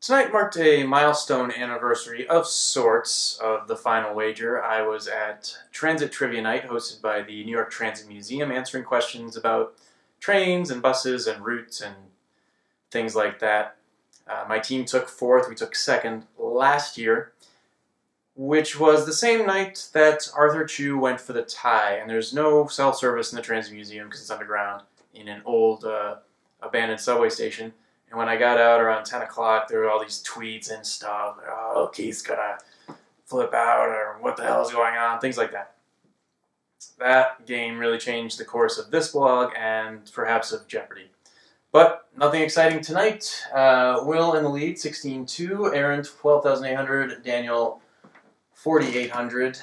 Tonight marked a milestone anniversary of sorts of the Final Wager. I was at Transit Trivia Night, hosted by the New York Transit Museum, answering questions about trains and buses and routes and things like that. My team took fourth, we took second last year, which was the same night that Arthur Chu went for the tie. And there's no self-service in the Transit Museum because it's underground in an old abandoned subway station. And when I got out around 10 o'clock, there were all these tweets and stuff. Like, oh, Keith's gonna flip out, or what the hell is going on? Things like that. That game really changed the course of this blog and perhaps of Jeopardy. But nothing exciting tonight. Will in the lead, 16-2. Aaron, 12,800. Daniel, 4,800.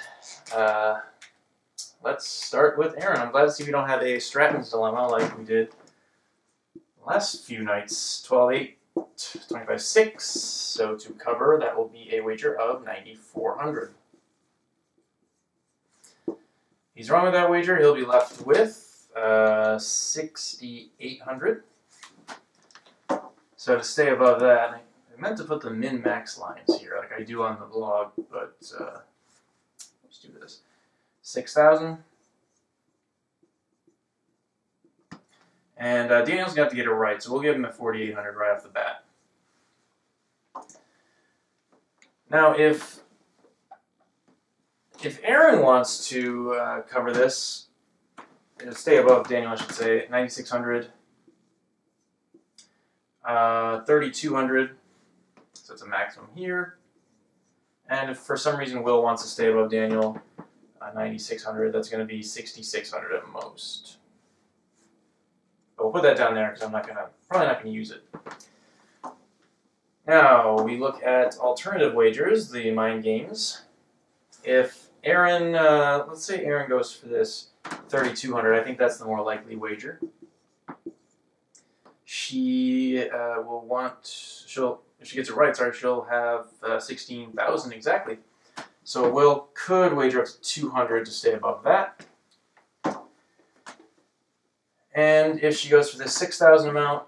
Let's start with Aaron. I'm glad to see we don't have a Stratton's dilemma like we did last few nights. 12-8, 25-6. So to cover, that will be a wager of 9,400. He's wrong with that wager. He'll be left with 6,800. So to stay above that, I meant to put the min-max lines here, like I do on the blog, but let's do this. 6,000. And Daniel's going to have to get it right, so we'll give him a 4,800 right off the bat. Now, if Aaron wants to cover this, stay above Daniel, I should say, 9,600, 3,200, so it's a maximum here. And if for some reason Will wants to stay above Daniel, 9,600, that's going to be 6,600 at most. But we'll put that down there because I'm probably not gonna use it. Now we look at alternative wagers, the mind games. If Aaron, let's say Aaron goes for this 3,200, I think that's the more likely wager. She will want, if she gets it right, sorry, she'll have 16,000 exactly. So Will could wager up to 200 to stay above that. And if she goes for this 6,000 amount,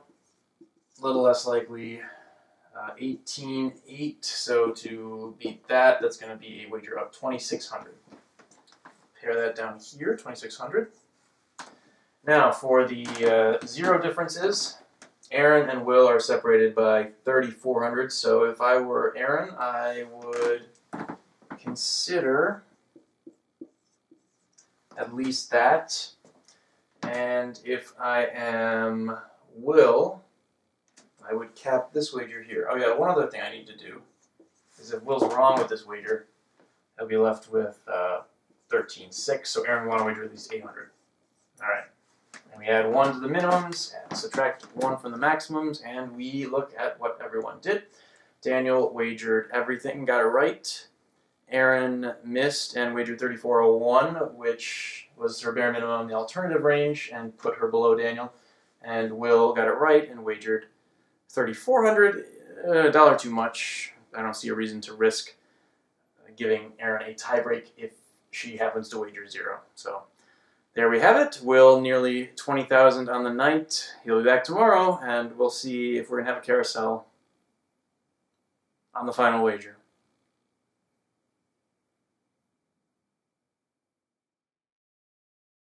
a little less likely, 18,800. So to beat that, that's going to be a wager of 2,600. Pair that down here, 2,600. Now for the zero differences, Aaron and Will are separated by 3,400. So if I were Aaron, I would consider at least that. And if I am Will, I would cap this wager here. Oh yeah, one other thing I need to do is if Will's wrong with this wager, he'll be left with 13,600. So Aaron will want to wager at least 800. All right. And we add 1 to the minimums and subtract 1 from the maximums, and we look at what everyone did. Daniel wagered everything, got it right. Aaron missed and wagered 3,401, which was her bare minimum in the alternative range and put her below Daniel. And Will got it right and wagered 3,400, a dollar too much. I don't see a reason to risk giving Aaron a tiebreak if she happens to wager 0. So there we have it. Will nearly 20,000 on the night. He'll be back tomorrow, and we'll see if we're going to have a carousel on the Final Wager.